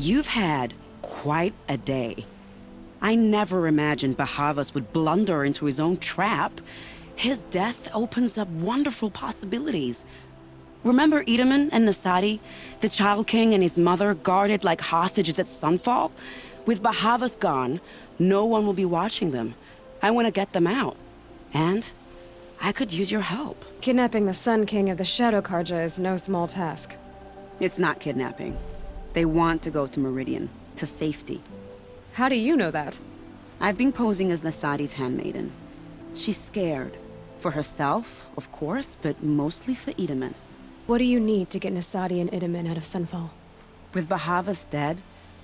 You've had quite a day. I never imagined Bahavas would blunder into his own trap. His death opens up wonderful possibilities. Remember Itaman and Nasadi, the Child King and his mother guarded like hostages at Sunfall? With Bahavas gone, no one will be watching them. I want to get them out. And I could use your help. Kidnapping the Sun King of the Shadow Karja is no small task. It's not kidnapping. They want to go to Meridian, to safety. How do you know that? I've been posing as Nasadi's handmaiden. She's scared. For herself, of course, but mostly for Itaman. What do you need to get Nasadi and Itaman out of Sunfall? With Bahavas dead,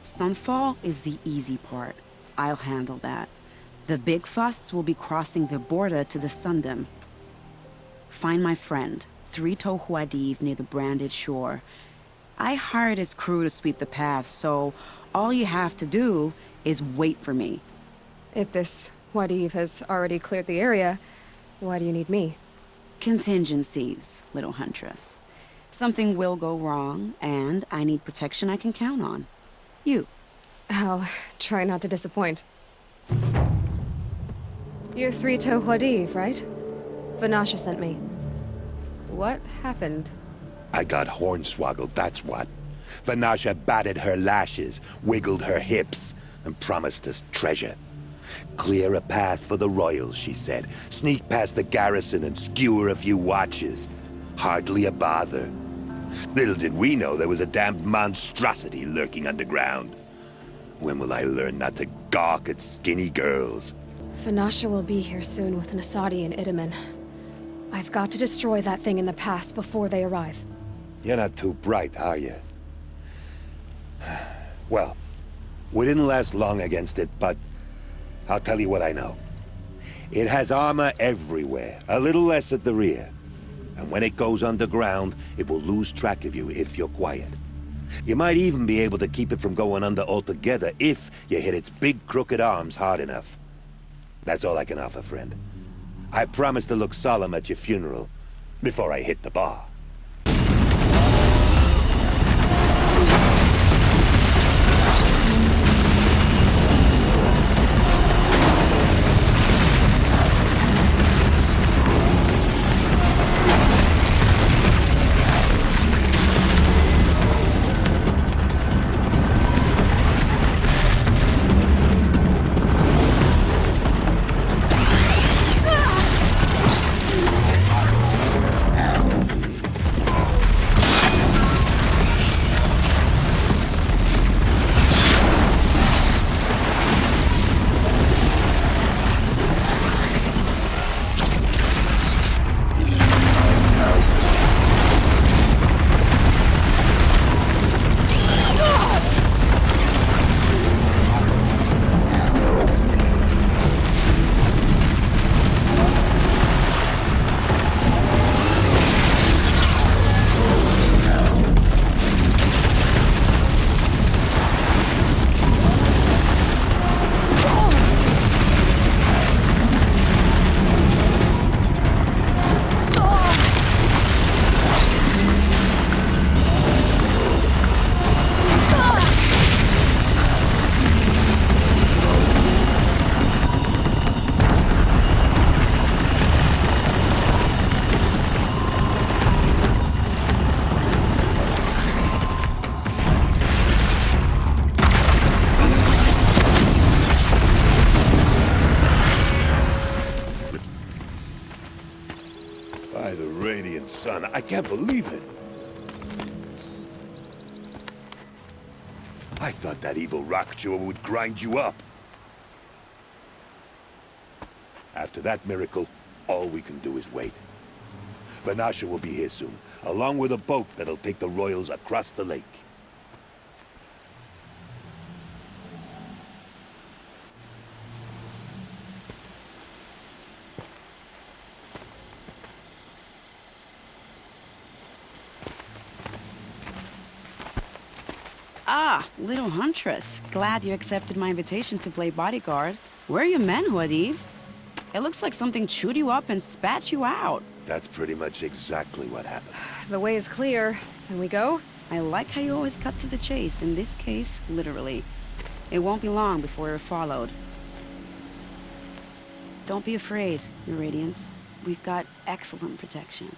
Sunfall is the easy part. I'll handle that. The big fuss will be crossing the border to the Sundom. Find my friend, Three-Toe Huadiv near the branded shore. I hired his crew to sweep the path, so all you have to do is wait for me. If this Wadiv has already cleared the area, why do you need me? Contingencies, little huntress. Something will go wrong, and I need protection I can count on. You. I'll try not to disappoint. You're Three-Toe Wadiv, right? Vanasha sent me. What happened? I got hornswoggled, that's what. Vanasha batted her lashes, wiggled her hips, and promised us treasure. Clear a path for the royals, she said. Sneak past the garrison and skewer a few watches. Hardly a bother. Little did we know there was a damned monstrosity lurking underground. When will I learn not to gawk at skinny girls? Vanasha will be here soon with Nasadi and Itaman. I've got to destroy that thing in the past before they arrive. You're not too bright, are you? Well, we didn't last long against it, but I'll tell you what I know. It has armor everywhere, a little less at the rear. And when it goes underground, it will lose track of you if you're quiet. You might even be able to keep it from going under altogether if you hit its big crooked arms hard enough. That's all I can offer, friend. I promise to look solemn at your funeral before I hit the bar. By the radiant sun, I can't believe it. I thought that evil rock jaw would grind you up. After that miracle, all we can do is wait. Vanasha will be here soon, along with a boat that'll take the royals across the lake. Ah, little huntress. Glad you accepted my invitation to play bodyguard. Where are your men, Huadiv? It looks like something chewed you up and spat you out. That's pretty much exactly what happened. The way is clear. Can we go? I like how you always cut to the chase, in this case, literally. It won't be long before we're followed. Don't be afraid, Your Radiance. We've got excellent protection.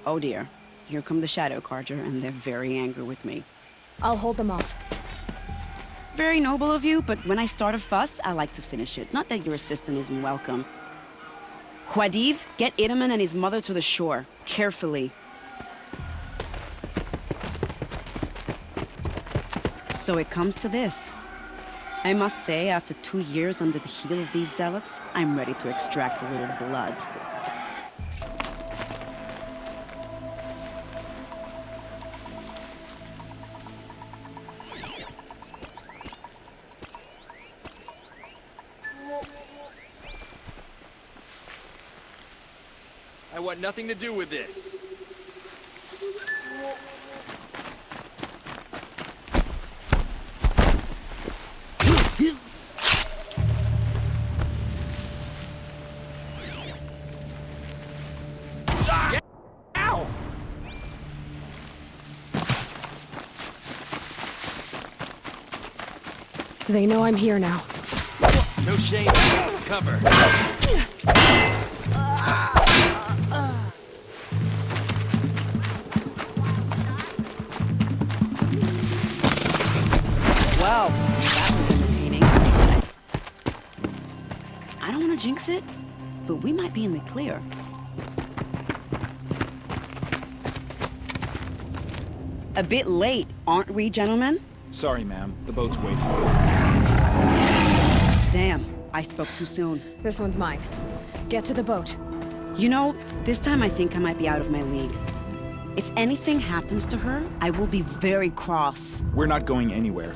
Oh dear. Here come the Shadow Carja, and they're very angry with me. I'll hold them off. Very noble of you, but when I start a fuss, I like to finish it. Not that your assistant isn't welcome. Huadiv, get Itaman and his mother to the shore. Carefully. So it comes to this. I must say, after 2 years under the heel of these zealots, I'm ready to extract a little blood. I want nothing to do with this. Ow! They know I'm here now. No shame. Cover. Wow, that was entertaining. I don't want to jinx it, but we might be in the clear. A bit late, aren't we, gentlemen? Sorry, ma'am. The boat's waiting. Damn, I spoke too soon. This one's mine. Get to the boat. You know, this time I think I might be out of my league. If anything happens to her, I will be very cross. We're not going anywhere.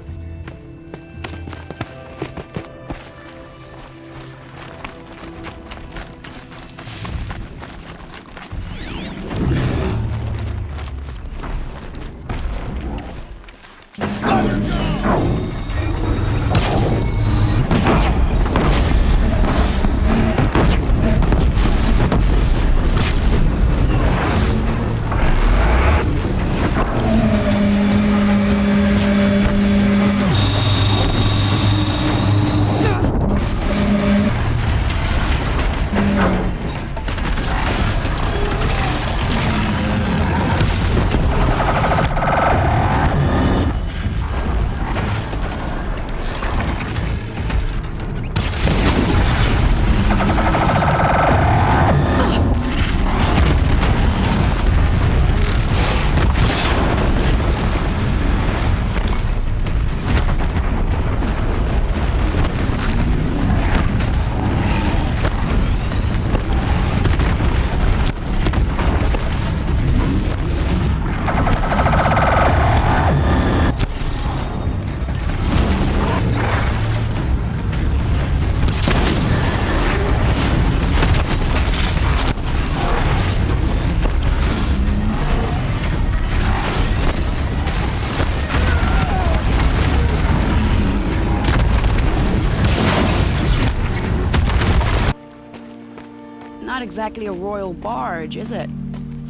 Not exactly a royal barge, is it?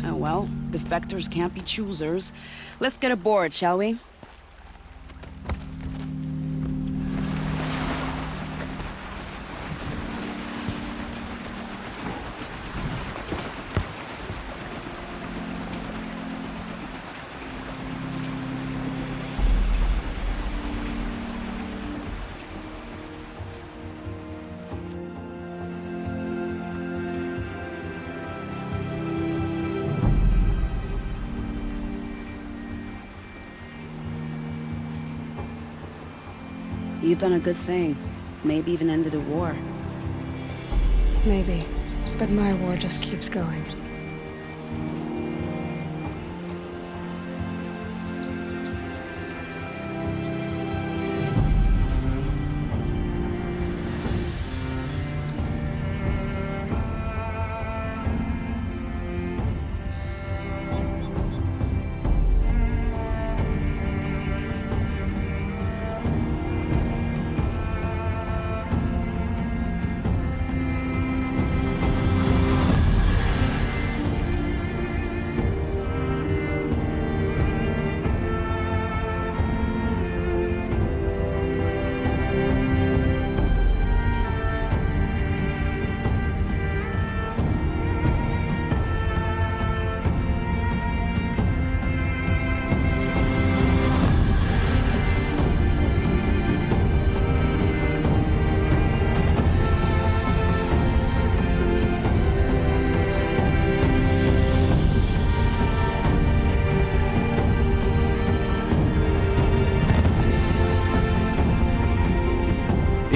Oh well, defectors can't be choosers. Let's get aboard, shall we? You've done a good thing. Maybe even ended a war. Maybe. But my war just keeps going.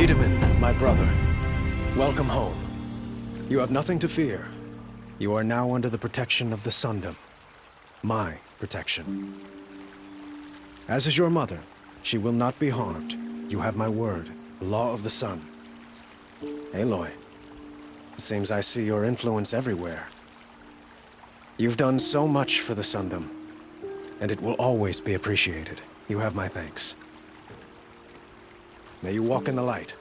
Wiedemann, my brother, welcome home. You have nothing to fear. You are now under the protection of the Sundom. My protection. As is your mother, she will not be harmed. You have my word, the law of the sun. Aloy, it seems I see your influence everywhere. You've done so much for the Sundom, and it will always be appreciated. You have my thanks. May you walk in the light.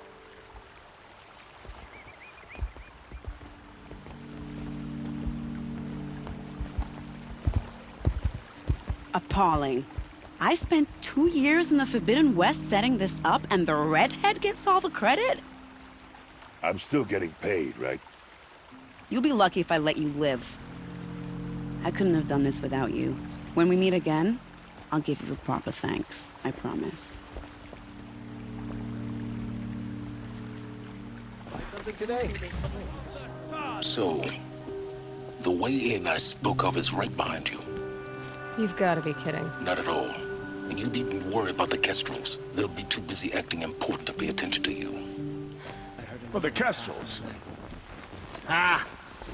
Appalling. I spent 2 years in the Forbidden West setting this up, and the redhead gets all the credit? I'm still getting paid, right? You'll be lucky if I let you live. I couldn't have done this without you. When we meet again, I'll give you a proper thanks. I promise. So, the way in I spoke of is right behind you. You've got to be kidding. Not at all. And you needn't worry about the Kestrels. They'll be too busy acting important to pay attention to you. Well, the Kestrels. Ah,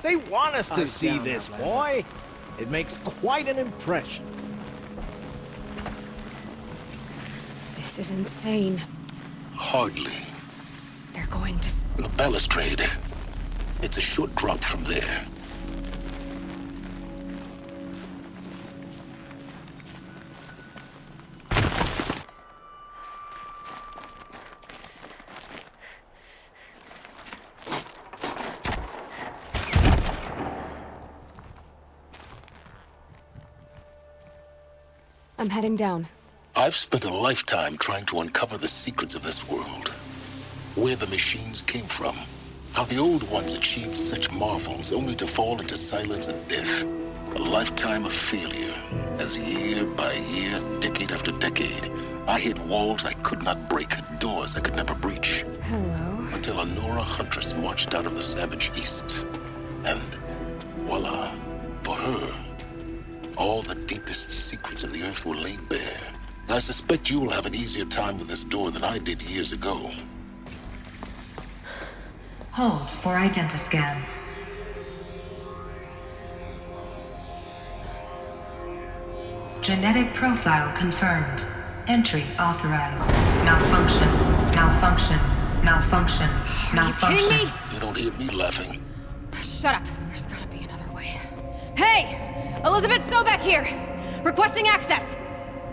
they want us to see this, boy. It makes quite an impression. This is insane. Hardly. They're going to... The balustrade. It's a short drop from there. I'm heading down. I've spent a lifetime trying to uncover the secrets of this world. Where the machines came from. How the old ones achieved such marvels only to fall into silence and death. A lifetime of failure. As year by year, decade after decade, I hit walls I could not break, doors I could never breach. Hello? Until a Nora huntress marched out of the savage east. And voila, for her, all the deepest secrets of the earth were laid bare. I suspect you will have an easier time with this door than I did years ago. Hold for identiscan. Genetic profile confirmed. Entry authorized. Malfunction. Malfunction. Malfunction. Malfunction. Are you kidding me? You don't hear me laughing. Shut up. There's gotta be another way. Hey! Elizabeth Sobek here! Requesting access!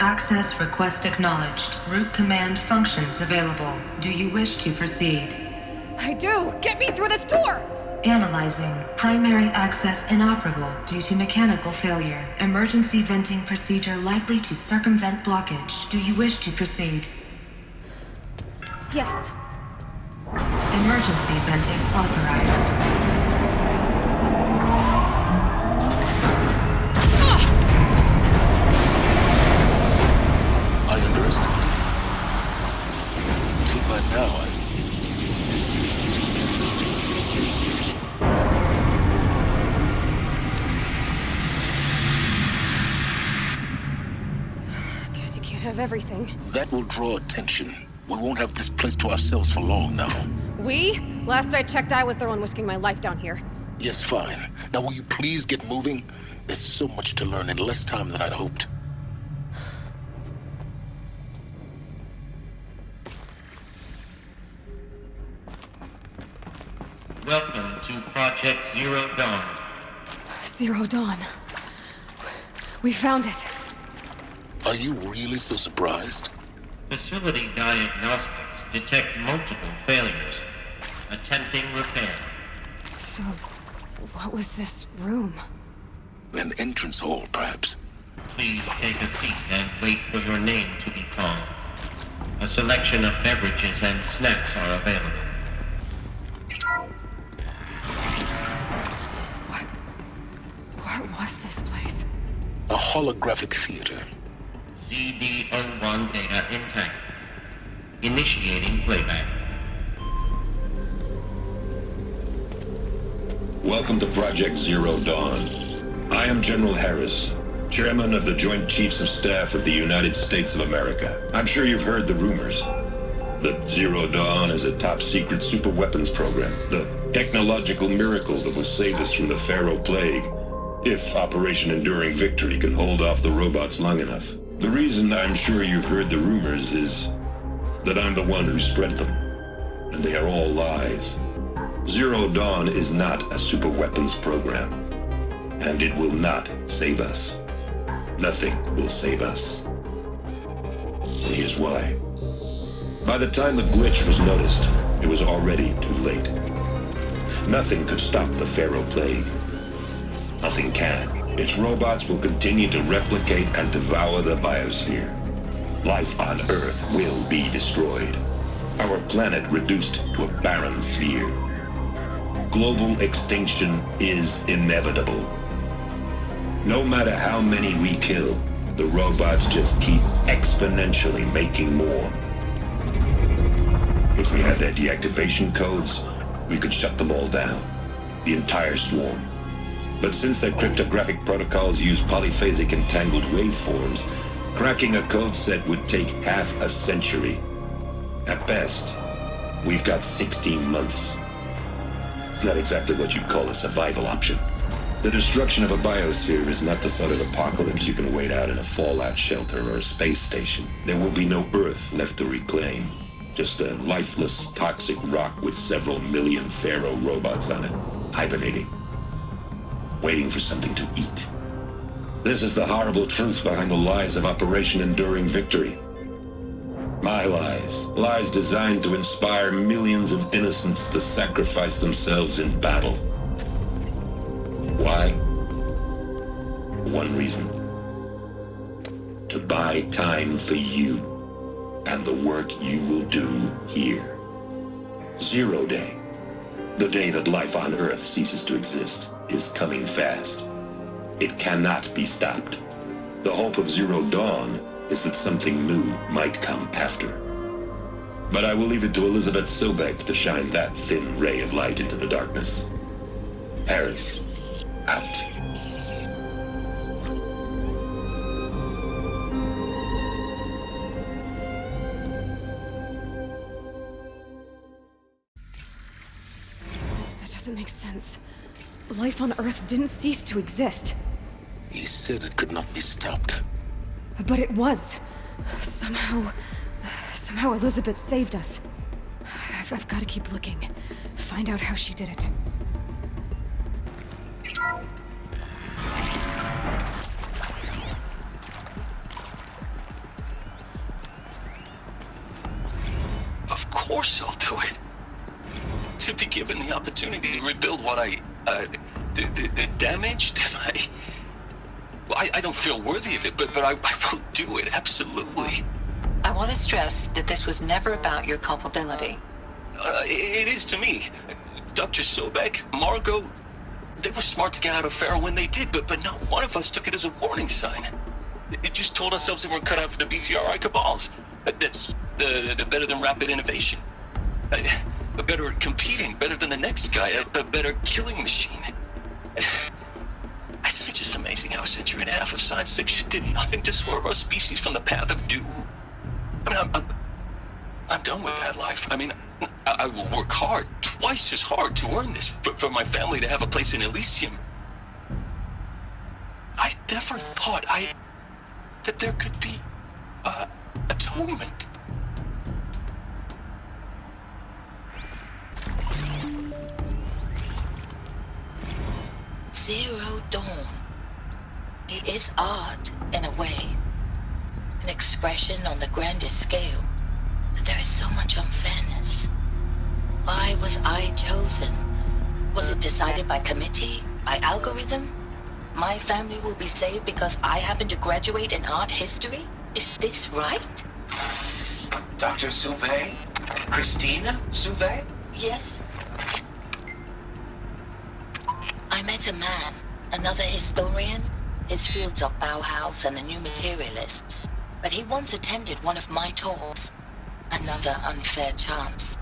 Access request acknowledged. Root command functions available. Do you wish to proceed? I do! Get me through this door! Analyzing. Primary access inoperable due to mechanical failure. Emergency venting procedure likely to circumvent blockage. Do you wish to proceed? Yes. Emergency venting authorized. I underestimated. See, by now, Guess you can't have everything. that will draw attention. We won't have this place to ourselves for long now. We? Last I checked, I was the one risking my life down here. Yes, fine. Now will you please get moving? There's so much to learn in less time than I'd hoped. Welcome to Project Zero Dawn. Zero Dawn. We found it. Are you really so surprised? Facility diagnostics detect multiple failures. Attempting repair. So, what was this room? An entrance hall, perhaps. Please take a seat and wait for your name to be called. A selection of beverages and snacks are available. What was this place? A holographic theater. CD01 data intact. Initiating playback. Welcome to Project Zero Dawn. I am General Harris, Chairman of the Joint Chiefs of Staff of the United States of America. I'm sure you've heard the rumors. that Zero Dawn is a top-secret superweapons program, the technological miracle that will save us from the Pharaoh Plague, if Operation Enduring Victory can hold off the robots long enough. The reason I'm sure you've heard the rumors is that I'm the one who spread them, and they are all lies. Zero Dawn is not a superweapons program, and it will not save us. Nothing will save us. And here's why. By the time the glitch was noticed, it was already too late. Nothing could stop the Pharaoh Plague. Nothing can. Its robots will continue to replicate and devour the biosphere. Life on Earth will be destroyed. Our planet reduced to a barren sphere. Global extinction is inevitable. No matter how many we kill, the robots just keep exponentially making more. If we had their deactivation codes, we could shut them all down. The entire swarm. But since their cryptographic protocols use polyphasic entangled waveforms, cracking a code set would take half a century. At best, we've got 16 months. Not exactly what you'd call a survival option. The destruction of a biosphere is not the sort of apocalypse you can wait out in a fallout shelter or a space station. There will be no Earth left to reclaim. Just a lifeless, toxic rock with several million Pharaoh robots on it, hibernating, waiting for something to eat. This is the horrible truth behind the lies of Operation Enduring Victory. My lies. Lies designed to inspire millions of innocents to sacrifice themselves in battle. Why? One reason. To buy time for you and the work you will do here. Zero Day, the day that life on Earth ceases to exist, is coming fast. It cannot be stopped. The hope of Zero Dawn is that something new might come after. But I will leave it to Elizabeth Sobek to shine that thin ray of light into the darkness. Harris, out. That doesn't make sense. Life on Earth didn't cease to exist. He said it could not be stopped. But it was. Somehow Elizabeth saved us. I've got to keep looking. Find out how she did it. Of course I'll do it. To be given the opportunity to rebuild what the damage that I don't feel worthy of it, but I will do it, absolutely. I want to stress that this was never about your culpability. It is to me. Dr. Sobek, Margot, they were smart to get out of Pharaoh when they did, but not one of us took it as a warning sign. It just told ourselves that we're cut out for the BTRI cabals. That's the better than rapid innovation. Better at competing, better than the next guy, a better killing machine. It's just amazing how a century and a half of science fiction did nothing to swerve our species from the path of doom. I mean, I'm done with that life. I mean, I will work hard, twice as hard to earn this, for my family to have a place in Elysium. I never thought that there could be atonement. Zero Dawn. It is art, in a way. An expression on the grandest scale. But there is so much unfairness. Why was I chosen? Was it decided by committee? By algorithm? My family will be saved because I happen to graduate in art history? Is this right? Dr. Sauvé? Christina Sauvé? Yes. I met a man, another historian. His fields are Bauhaus and the New Materialists. But he once attended one of my talks. Another unfair chance.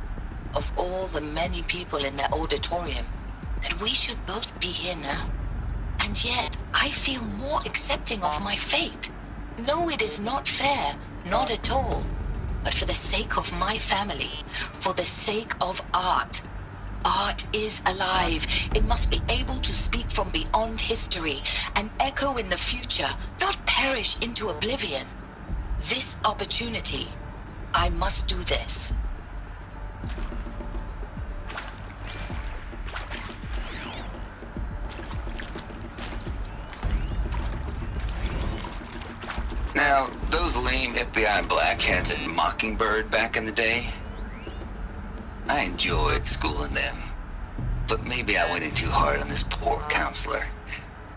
Of all the many people in that auditorium, that we should both be here now. And yet, I feel more accepting of my fate. No, it is not fair. Not at all. but for the sake of my family, for the sake of art. Art is alive. It must be able to speak from beyond history and echo in the future, not perish into oblivion. This opportunity, I must do this. Now, those lame FBI blackheads at Mockingbird back in the day, I enjoyed schooling them. But maybe I went in too hard on this poor counselor.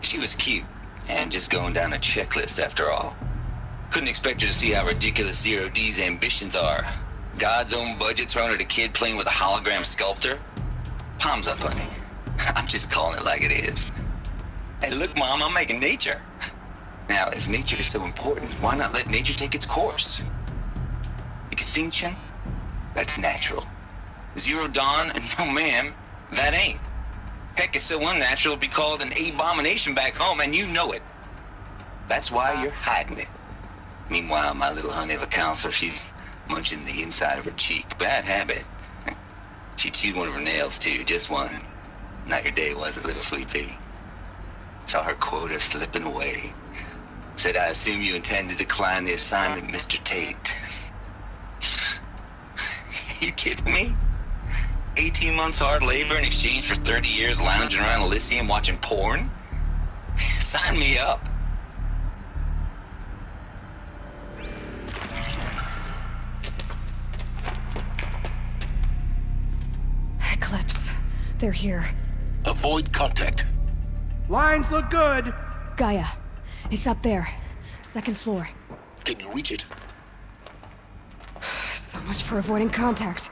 She was cute, and just going down a checklist after all. Couldn't expect her to see how ridiculous Zero D's ambitions are. God's own budget thrown at a kid playing with a hologram sculptor? Palms up, honey. I'm just calling it like it is. Hey, look, Mom, I'm making nature. Now, if nature is so important, why not let nature take its course? Extinction? That's natural. Zero Dawn? No, ma'am, that ain't. Heck, it's so unnatural it'd be called an abomination back home, and you know it. That's why you're hiding it. Meanwhile, my little honey of a counselor, she's munching the inside of her cheek. Bad habit. She chewed one of her nails, too, just one. Not your day, was it, little sweet pea? Saw her quota slipping away. Said, I assume you intend to decline the assignment, Mr. Tate. You kidding me? 18 months hard labor in exchange for 30 years lounging around Elysium watching porn? Sign me up. Eclipse. They're here. Avoid contact. Lines look good. Gaia. It's up there. Second floor. Can you reach it? So much for avoiding contact.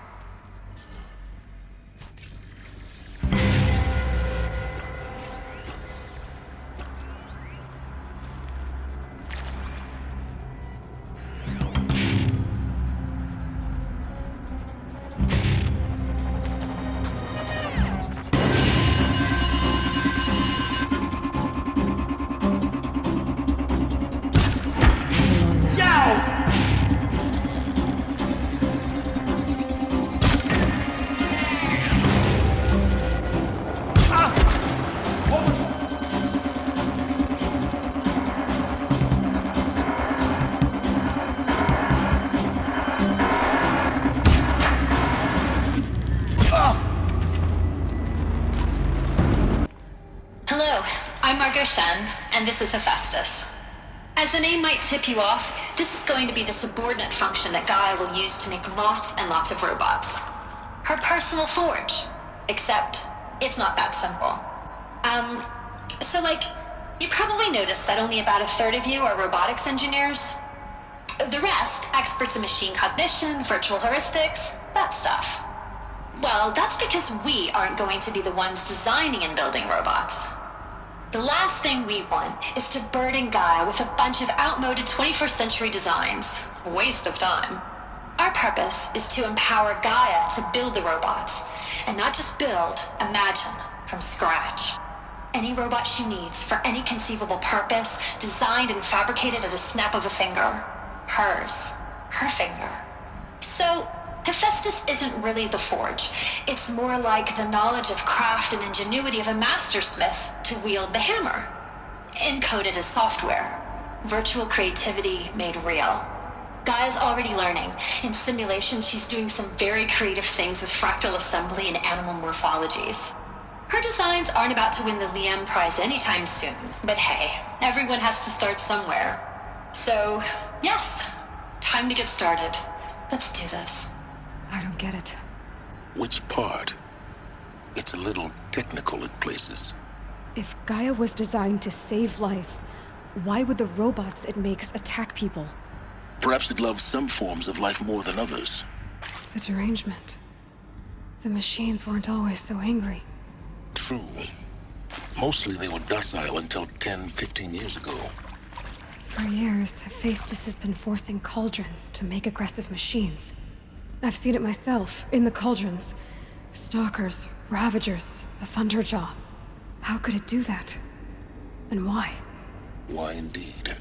And this is Hephaestus. As the name might tip you off, this is going to be the subordinate function that Gaia will use to make lots and lots of robots. Her personal forge. Except, it's not that simple. You probably noticed that only about a third of you are robotics engineers. The rest, experts in machine cognition, virtual heuristics, that stuff. Well, that's because we aren't going to be the ones designing and building robots. The last thing we want is to burden Gaia with a bunch of outmoded 21st century designs. Waste of time. Our purpose is to empower Gaia to build the robots, and not just build, imagine, from scratch. Any robot she needs for any conceivable purpose, designed and fabricated at a snap of a finger. Hers. Her finger. So, Hephaestus isn't really the forge. It's more like the knowledge of craft and ingenuity of a mastersmith to wield the hammer. Encoded as software. Virtual creativity made real. Gaia's already learning. In simulations, she's doing some very creative things with fractal assembly and animal morphologies. Her designs aren't about to win the Liam Prize anytime soon, but hey, everyone has to start somewhere. So, yes, time to get started. Let's do this. I don't get it. Which part? It's a little technical in places. If Gaia was designed to save life, why would the robots it makes attack people? Perhaps it loves some forms of life more than others. The derangement. The machines weren't always so angry. True. Mostly they were docile until 10, 15 years ago. For years, Hephaestus has been forcing cauldrons to make aggressive machines. I've seen it myself, in the cauldrons. Stalkers, Ravagers, a Thunderjaw. How could it do that? And why? Why indeed?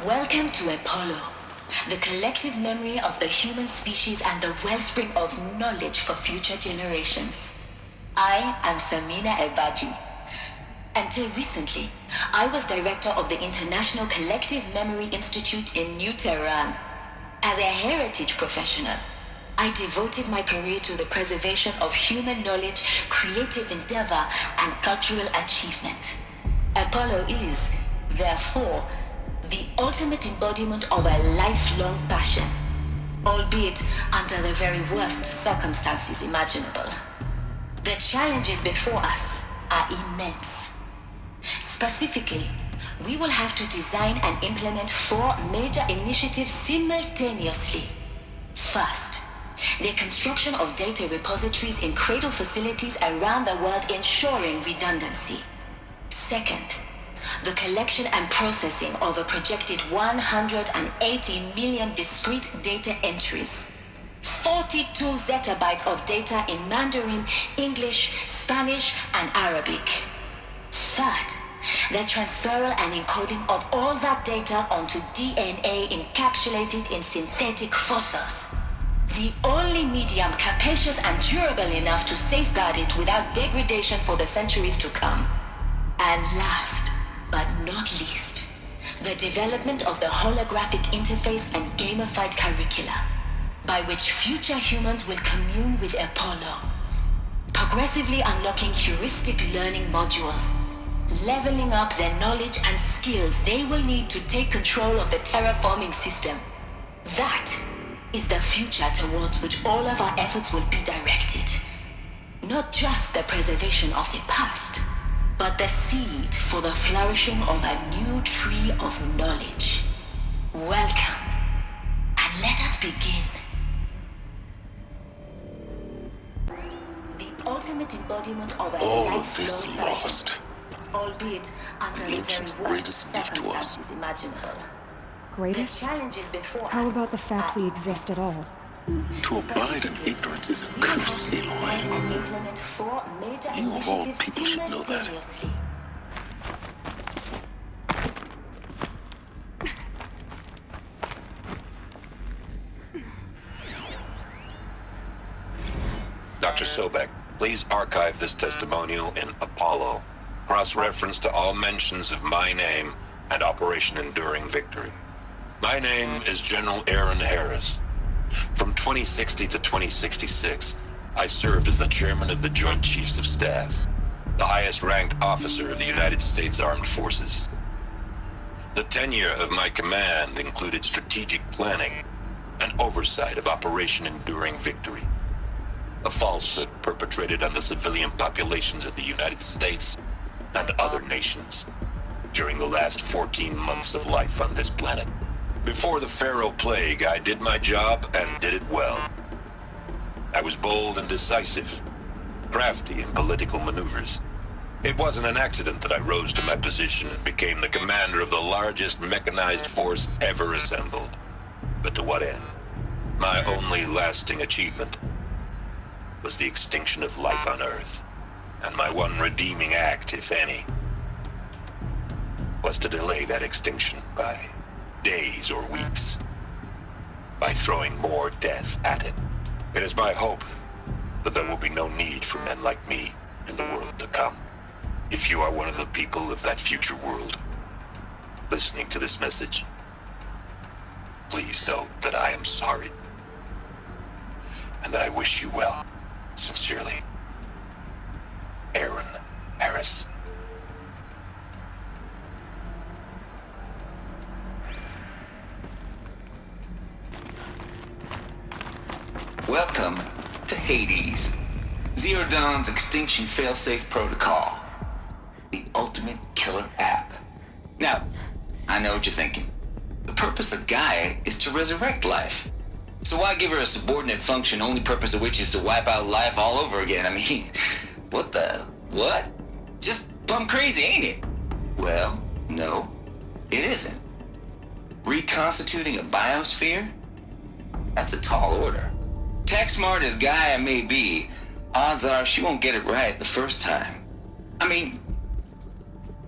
Welcome to Apollo, the collective memory of the human species and the wellspring of knowledge for future generations. I am Samina Ebaji. Until recently, I was director of the International Collective Memory Institute in New Tehran. As a heritage professional, I devoted my career to the preservation of human knowledge, creative endeavor, and cultural achievement. Apollo is, therefore, the ultimate embodiment of a lifelong passion, albeit under the very worst circumstances imaginable. The challenges before us are immense. Specifically, we will have to design and implement 4 major initiatives simultaneously. First, the construction of data repositories in cradle facilities around the world ensuring redundancy. Second, the collection and processing of a projected 180 million discrete data entries. 42 zettabytes of data in Mandarin, English, Spanish, and Arabic. Third, the transferal and encoding of all that data onto DNA encapsulated in synthetic fossils. The only medium capacious and durable enough to safeguard it without degradation for the centuries to come. And last, but not least, the development of the holographic interface and gamified curricula, by which future humans will commune with Apollo, progressively unlocking heuristic learning modules, leveling up their knowledge and skills they will need to take control of the terraforming system. That is the future towards which all of our efforts will be directed. Not just the preservation of the past, but the seed for the flourishing of a new tree of knowledge. Welcome, and let us begin. The ultimate embodiment of a all of this lifelong passion, lost. albeit under The the ancients' very worst greatest gift to us. circumstances imaginable. Greatest? The challenges before How us about the fact we exist at all? To abide in ignorance is a curse, Aloy. implement 4 major You of all initiatives people should know that. simultaneously. Dr. Sobek, please archive this testimonial in Apollo. Cross-reference to all mentions of my name and Operation Enduring Victory. My name is General Aaron Harris. From 2060 to 2066, I served as the chairman of the Joint Chiefs of Staff, the highest-ranked officer of the United States Armed Forces. The tenure of my command included strategic planning and oversight of Operation Enduring Victory, a falsehood perpetrated on the civilian populations of the United States and other nations during the last 14 months of life on this planet. Before the Pharaoh Plague, I did my job and did it well. I was bold and decisive, crafty in political maneuvers. It wasn't an accident that I rose to my position and became the commander of the largest mechanized force ever assembled. But to what end? My only lasting achievement was the extinction of life on Earth, and my one redeeming act, if any, was to delay that extinction by days or weeks, by throwing more death at it. It is my hope that there will be no need for men like me in the world to come. If you are one of the people of that future world listening to this message, please know that I am sorry, and that I wish you well. Sincerely, Aaron Harris. Welcome to Hades, Zero Dawn's extinction failsafe protocol, the ultimate killer app. Now, I know what you're thinking. The purpose of Gaia is to resurrect life. So why give her a subordinate function, only purpose of which is to wipe out life all over again? I mean, what? Just plumb crazy, ain't it? Well, no, it isn't. Reconstituting a biosphere? That's a tall order. Tech smart as Gaia may be, odds are she won't get it right the first time. I mean,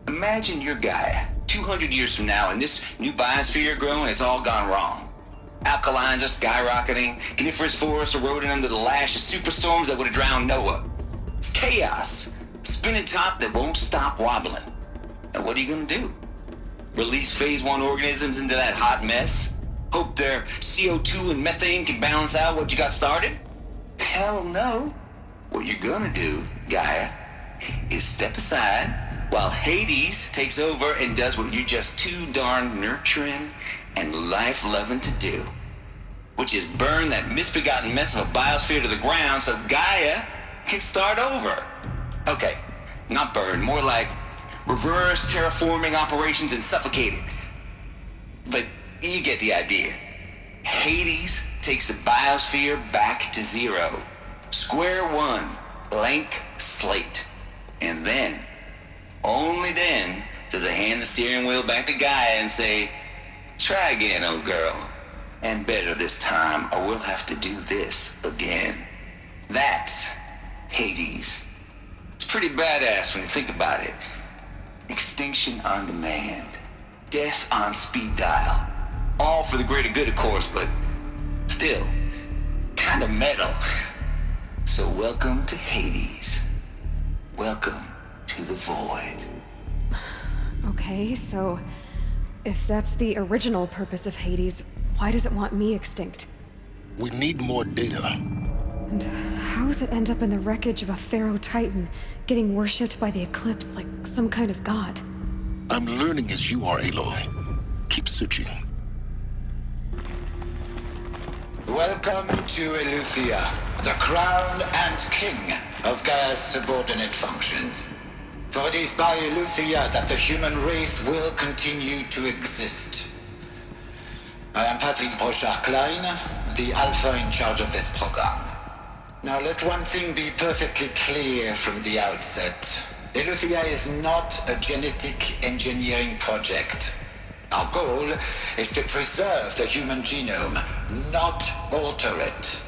imagine you're Gaia, 200 years from now, and this new biosphere you're growing, it's all gone wrong. Alkalines are skyrocketing, coniferous forests eroding under the lash of superstorms that would have drowned Noah. It's chaos. Spinning top that won't stop wobbling. And what are you gonna do? Release phase 1 organisms into that hot mess? Hope their CO2 and methane can balance out what you got started? Hell no. What you're gonna do, Gaia, is step aside while Hades takes over and does what you're just too darn nurturing and life-loving to do. Which is burn that misbegotten mess of a biosphere to the ground so Gaia can start over. Okay, not burn, more like reverse terraforming operations and suffocate it. But you get the idea. Hades takes the biosphere back to zero. Square one, blank slate. And then, only then, does it hand the steering wheel back to Gaia and say, try again, old girl. And better this time, or we'll have to do this again. That's Hades. It's pretty badass when you think about it. Extinction on demand. Death on speed dial. All for the greater good, of course, but still, kinda metal. So welcome to Hades. Welcome to the void. Okay, so if that's the original purpose of Hades, why does it want me extinct? We need more data. And how does it end up in the wreckage of a Pharaoh Titan, getting worshipped by the Eclipse like some kind of god? I'm learning as you are, Aloy. Keep searching. Welcome to Eleuthia, the crown and king of Gaia's subordinate functions. For it is by Eleuthia that the human race will continue to exist. I am Patrick Brochard-Klein, the Alpha in charge of this program. Now let one thing be perfectly clear from the outset. Eleuthia is not a genetic engineering project. Our goal is to preserve the human genome, not alter it.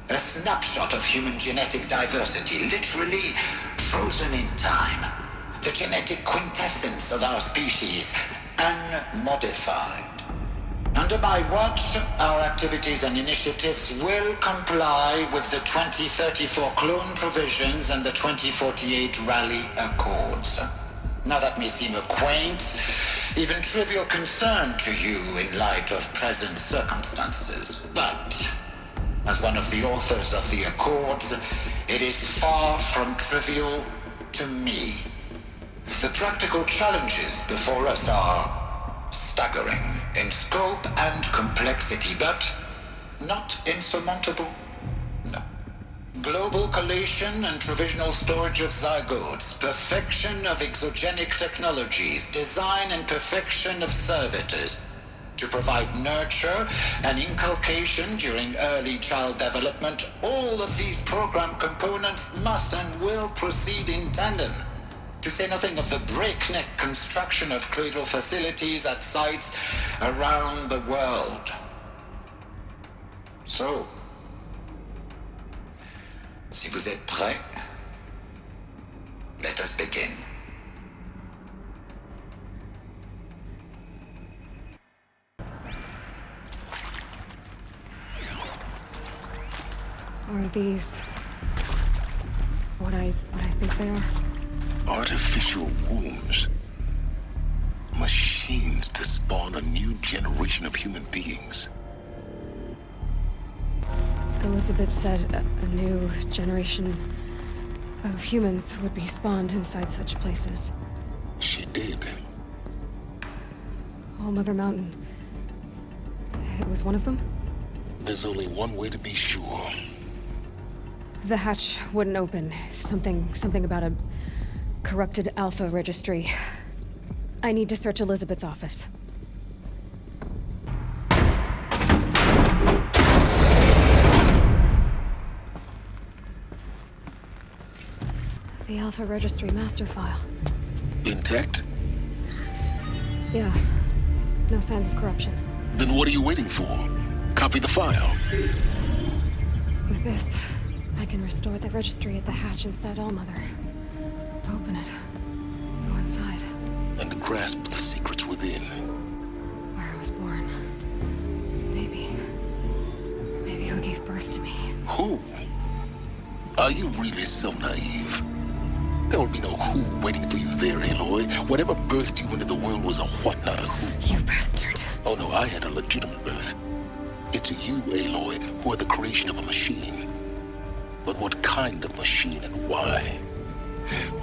A snapshot of human genetic diversity, literally frozen in time. The genetic quintessence of our species, unmodified. Under my watch, our activities and initiatives will comply with the 2034 clone provisions and the 2048 Rally Accords. Now that may seem a quaint, even trivial concern to you in light of present circumstances, but as one of the authors of the Accords, it is far from trivial to me. The practical challenges before us are staggering in scope and complexity, but not insurmountable. No. Global collation and provisional storage of zygotes, perfection of exogenic technologies, design and perfection of servitors to provide nurture and inculcation during early child development. All of these program components must and will proceed in tandem. To say nothing of the breakneck construction of cradle facilities at sites around the world. So, si vous êtes prêts, let us begin. Are these what I think they are? Artificial wombs. Machines to spawn a new generation of human beings. Elizabeth said a new generation of humans would be spawned inside such places. She did. All Mother Mountain. It was one of them? There's only one way to be sure. The hatch wouldn't open. Something about a corrupted Alpha registry. I need to search Elizabeth's office. The Alpha registry master file. Intact? Yeah. No signs of corruption. Then what are you waiting for? Copy the file. With this, I can restore the registry at the hatch inside Allmother. Open it. Go inside. And grasp the secrets within. within. Where I was born. Maybe who gave birth to me. Who? Are you really so naive? There will be no who waiting for you there, Aloy. Whatever birthed you into the world was a what, not a who. You bastard. Oh no, I had a legitimate birth. It's you, Aloy, who are the creation of a machine. But what kind of machine and why?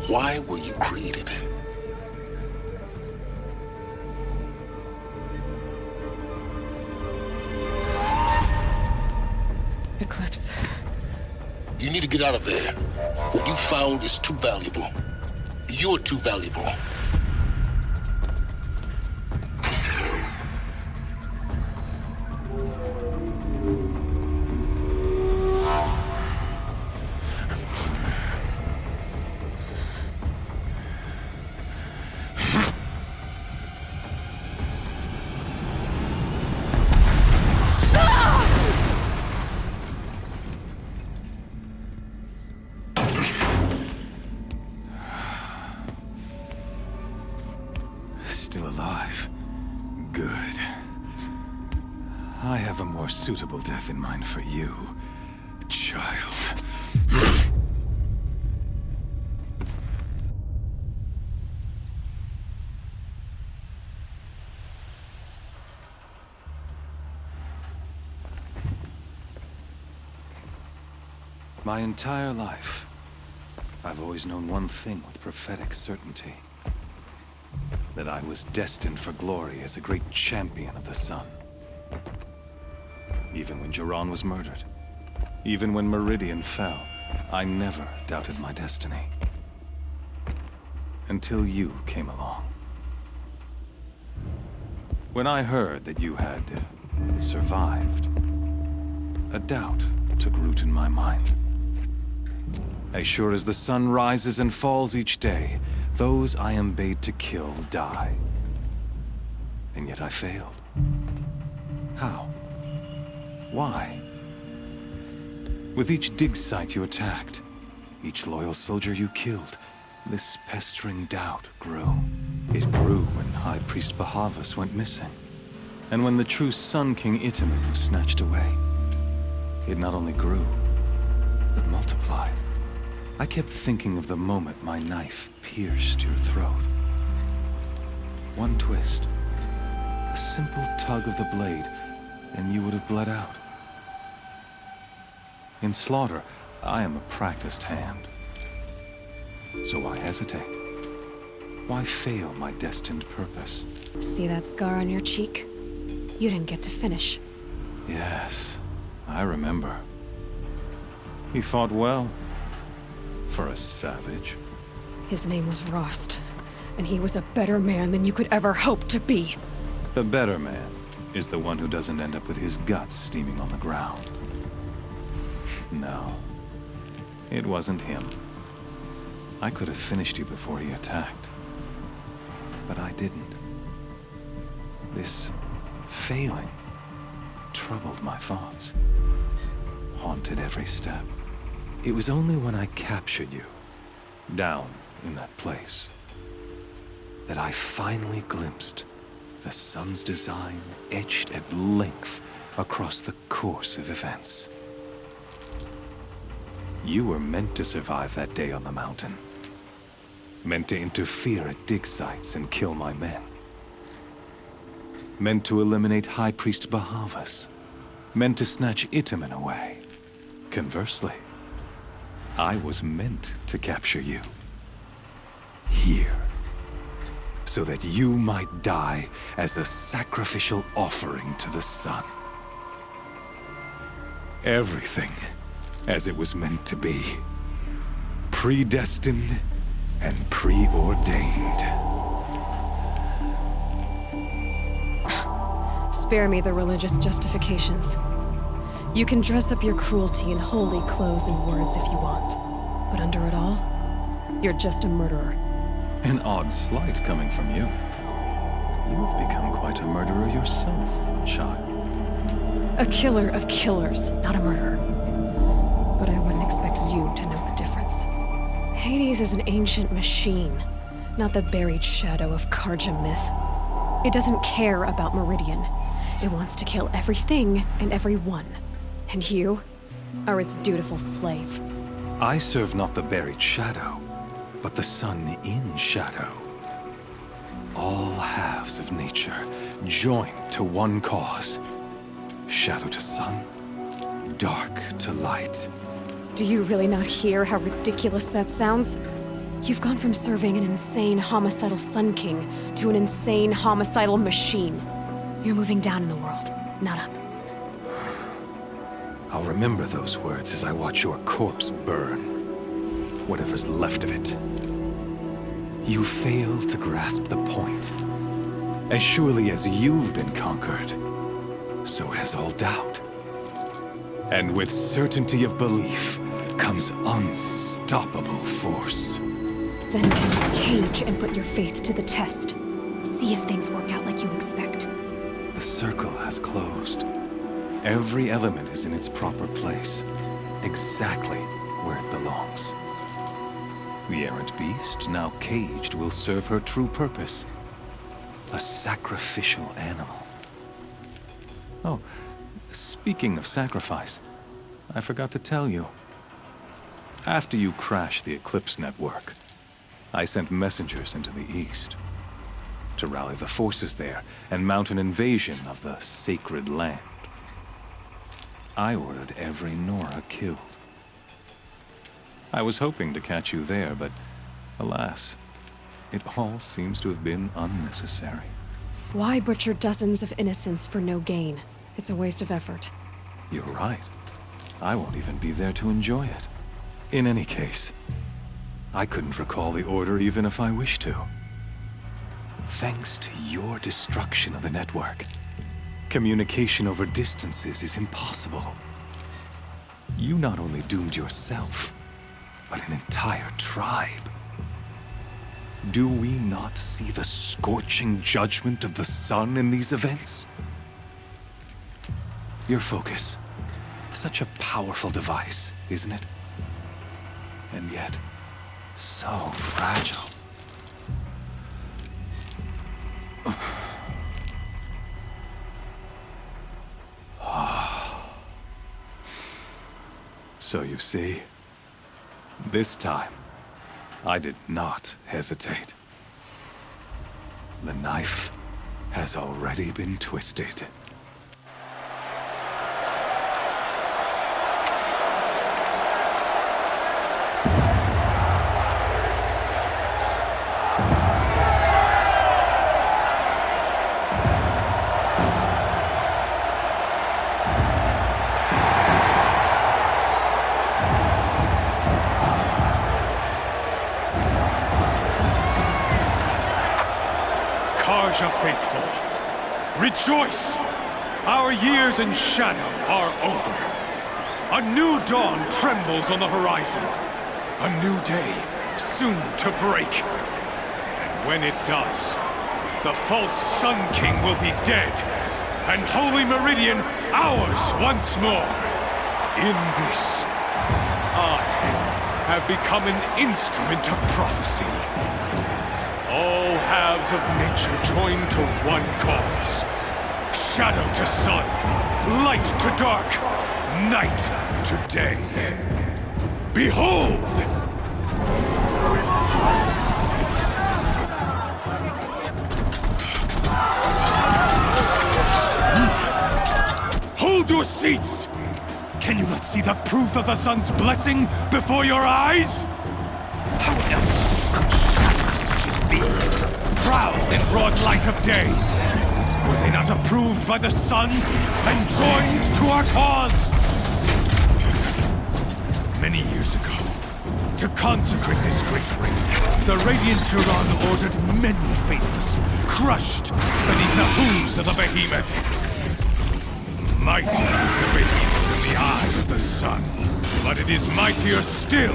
Why were you created? Eclipse. You need to get out of there. What you found is too valuable. You're too valuable. Still alive. Good. I have a more suitable death in mind for you, child. My entire life, I've always known one thing with prophetic certainty. That I was destined for glory as a great champion of the sun. Even when Jiran was murdered, even when Meridian fell, I never doubted my destiny. Until you came along. When I heard that you had survived, a doubt took root in my mind. As sure as the sun rises and falls each day, those I am bade to kill die. And yet I failed. How? Why? With each dig site you attacked, each loyal soldier you killed, this pestering doubt grew. It grew when High Priest Bahavas went missing. And when the true Sun King Itamen was snatched away. It not only grew, but multiplied. I kept thinking of the moment my knife pierced your throat. One twist, a simple tug of the blade, and you would have bled out. In slaughter, I am a practiced hand. So why hesitate? Why fail my destined purpose? See that scar on your cheek? You didn't get to finish. Yes, I remember. He fought well. For a savage. His name was Rost, and he was a better man than you could ever hope to be. The better man is the one who doesn't end up with his guts steaming on the ground. No, it wasn't him. I could have finished you before he attacked. But I didn't. This failing troubled my thoughts, haunted every step. It was only when I captured you, down in that place, that I finally glimpsed the sun's design etched at length across the course of events. You were meant to survive that day on the mountain. Meant to interfere at dig sites and kill my men. Meant to eliminate High Priest Bahavas. Meant to snatch Itamen away. Conversely, I was meant to capture you. Here. So that you might die as a sacrificial offering to the sun. Everything as it was meant to be. Predestined and preordained. Spare me the religious justifications. You can dress up your cruelty in holy clothes and words if you want. But under it all, you're just a murderer. An odd slight coming from you. You've become quite a murderer yourself, child. A killer of killers, not a murderer. But I wouldn't expect you to know the difference. Hades is an ancient machine, not the buried shadow of Karja myth. It doesn't care about Meridian. It wants to kill everything and everyone. And you are its dutiful slave. I serve not the buried shadow, but the sun in shadow. All halves of nature joined to one cause. Shadow to sun, dark to light. Do you really not hear how ridiculous that sounds? You've gone from serving an insane homicidal Sun King to an insane homicidal machine. You're moving down in the world, not up. I'll remember those words as I watch your corpse burn. Whatever's left of it. You fail to grasp the point. As surely as you've been conquered, so has all doubt. And with certainty of belief comes unstoppable force. Then use Cage and put your faith to the test. See if things work out like you expect. The circle has closed. Every element is in its proper place, exactly where it belongs. The errant beast, now caged, will serve her true purpose. A sacrificial animal. Oh, speaking of sacrifice, I forgot to tell you. After you crashed the Eclipse network, I sent messengers into the east to rally the forces there and mount an invasion of the sacred land. I ordered every Nora killed. I was hoping to catch you there, but alas, it all seems to have been unnecessary. Why butcher dozens of innocents for no gain? It's a waste of effort. You're right. I won't even be there to enjoy it. In any case, I couldn't recall the order even if I wished to. Thanks to your destruction of the network, communication over distances is impossible. You not only doomed yourself, but an entire tribe. Do we not see the scorching judgment of the sun in these events? Your focus. Such a powerful device, isn't it? And yet, so fragile. So you see, this time, I did not hesitate. The knife has already been twisted. Karja faithful, rejoice! Our years in shadow are over. A new dawn trembles on the horizon. A new day soon to break. And when it does, the false Sun King will be dead, and Holy Meridian ours once more. In this, I have become an instrument of prophecy. All halves of nature join to one cause. Shadow to sun, light to dark, night to day. Behold! Hold your seats! Can you not see the proof of the sun's blessing before your eyes? How else could shadows such as these prowl in broad light of day? Were they not approved by the sun and joined to our cause? Many years ago, to consecrate this great ring, the Radiant Turon ordered many faithless, crushed beneath the hooves of the behemoth. Mighty is the behemoth in the eye of the sun, but it is mightier still,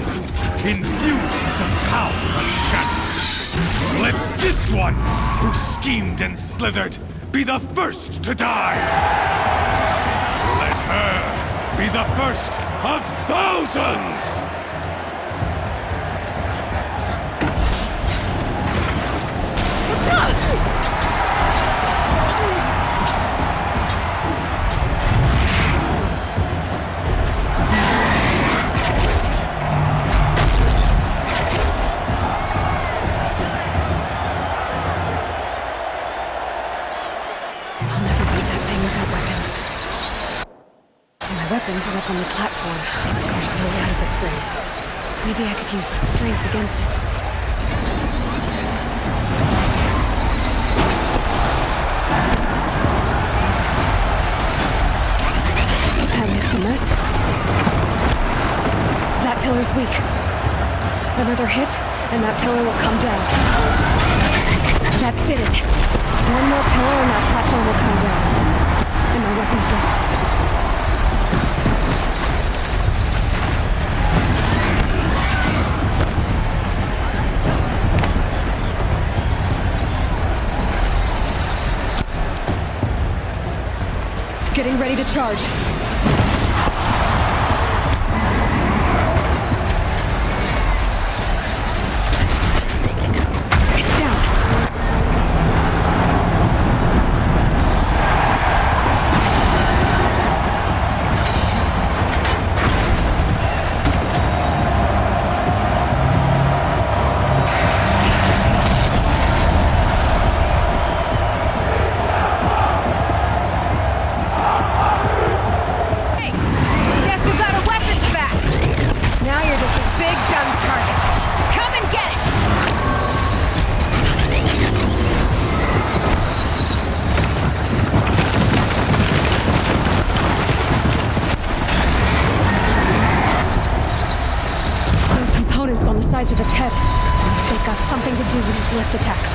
infused with the power of shadow. Let this one, who schemed and slithered, be the first to die! Let her be the first of thousands! ring. Maybe I could use its strength against it. That makes a mess. That pillar's weak. Another hit, and that pillar will come down. That did it. One more pillar and that platform will come down. And my weapon's ready. Getting ready to charge. It's down. Sides of its head. They've got something to do with his lift attacks.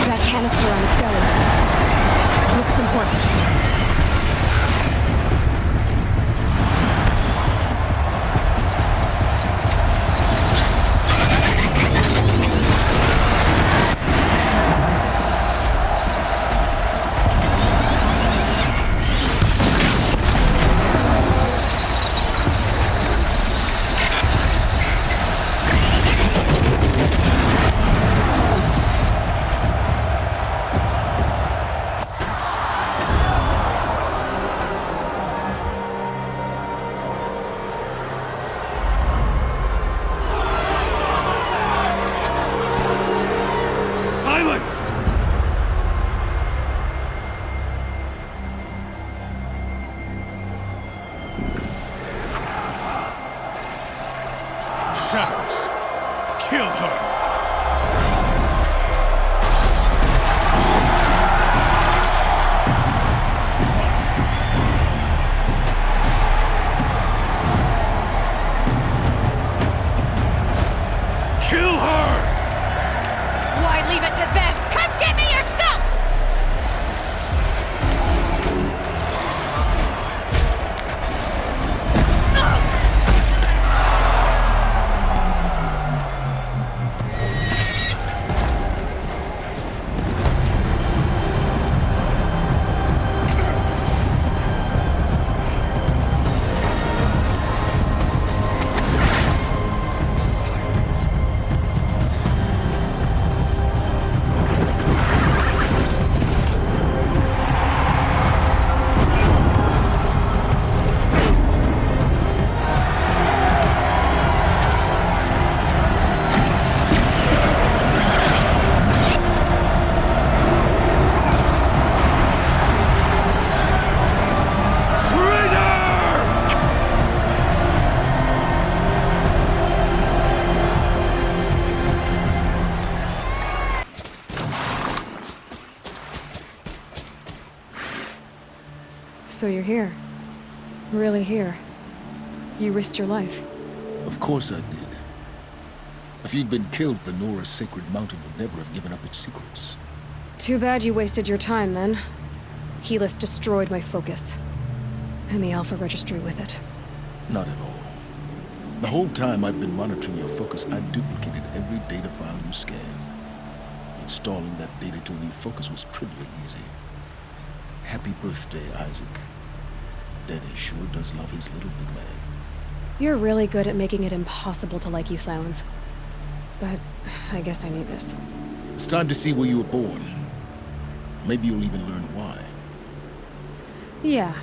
That canister on its belly looks important. Shadows, kill her! Kill her! Why leave it to them? Come get me yourself! So you're here. Really here. You risked your life. Of course I did. If you'd been killed, the Nora's sacred mountain would never have given up its secrets. Too bad you wasted your time, then. Helis destroyed my focus. And the Alpha Registry with it. Not at all. The whole time I've been monitoring your focus, I've duplicated every data file you scanned. Installing that data to a new focus was trivially easy. Happy birthday, Isaac. Daddy sure does love his little big man. You're really good at making it impossible to like you, Silence. But I guess I need this. It's time to see where you were born. Maybe you'll even learn why. Yeah.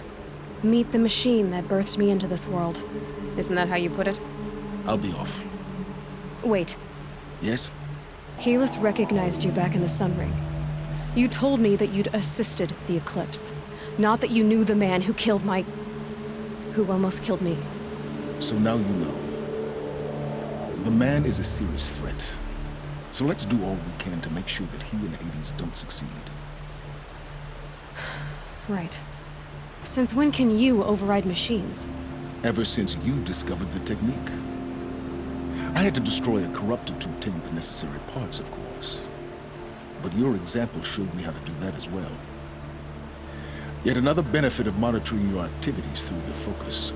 Meet the machine that birthed me into this world. Isn't that how you put it? I'll be off. Wait. Yes? Helis recognized you back in the Sun Ring. You told me that you'd assisted the Eclipse. Not that you knew the man who killed who almost killed me. So now you know. The man is a serious threat. So let's do all we can to make sure that he and Hades don't succeed. Right. Since when can you override machines? Ever since you discovered the technique. I had to destroy a corruptor to obtain the necessary parts, of course. But your example showed me how to do that as well. Yet another benefit of monitoring your activities through the focus.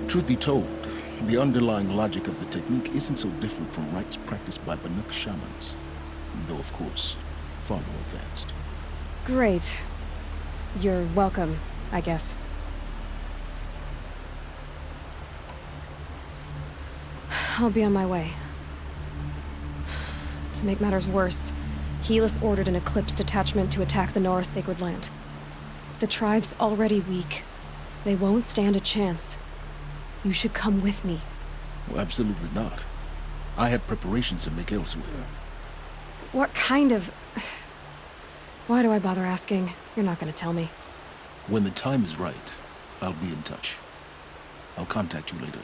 Truth be told, the underlying logic of the technique isn't so different from rites practiced by Banuk shamans. Though, of course, far more advanced. Great. You're welcome, I guess. I'll be on my way. To make matters worse, Helis ordered an Eclipse detachment to attack the Nora Sacred Land. The tribe's already weak. They won't stand a chance. You should come with me. Well, absolutely not. I have preparations to make elsewhere. What kind of... Why do I bother asking? You're not gonna tell me. When the time is right, I'll be in touch. I'll contact you later.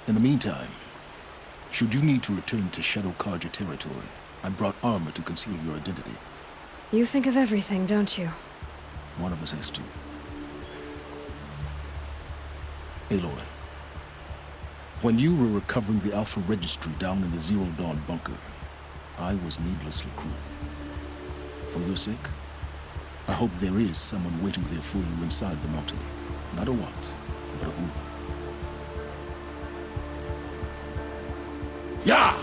In the meantime, should you need to return to Shadow Karja territory, I brought armor to conceal your identity. You think of everything, don't you? One of us has to. Aloy, when you were recovering the Alpha Registry down in the Zero Dawn bunker, I was needlessly cruel. For your sake, I hope there is someone waiting there for you inside the mountain. Not a what, but a who. Yeah!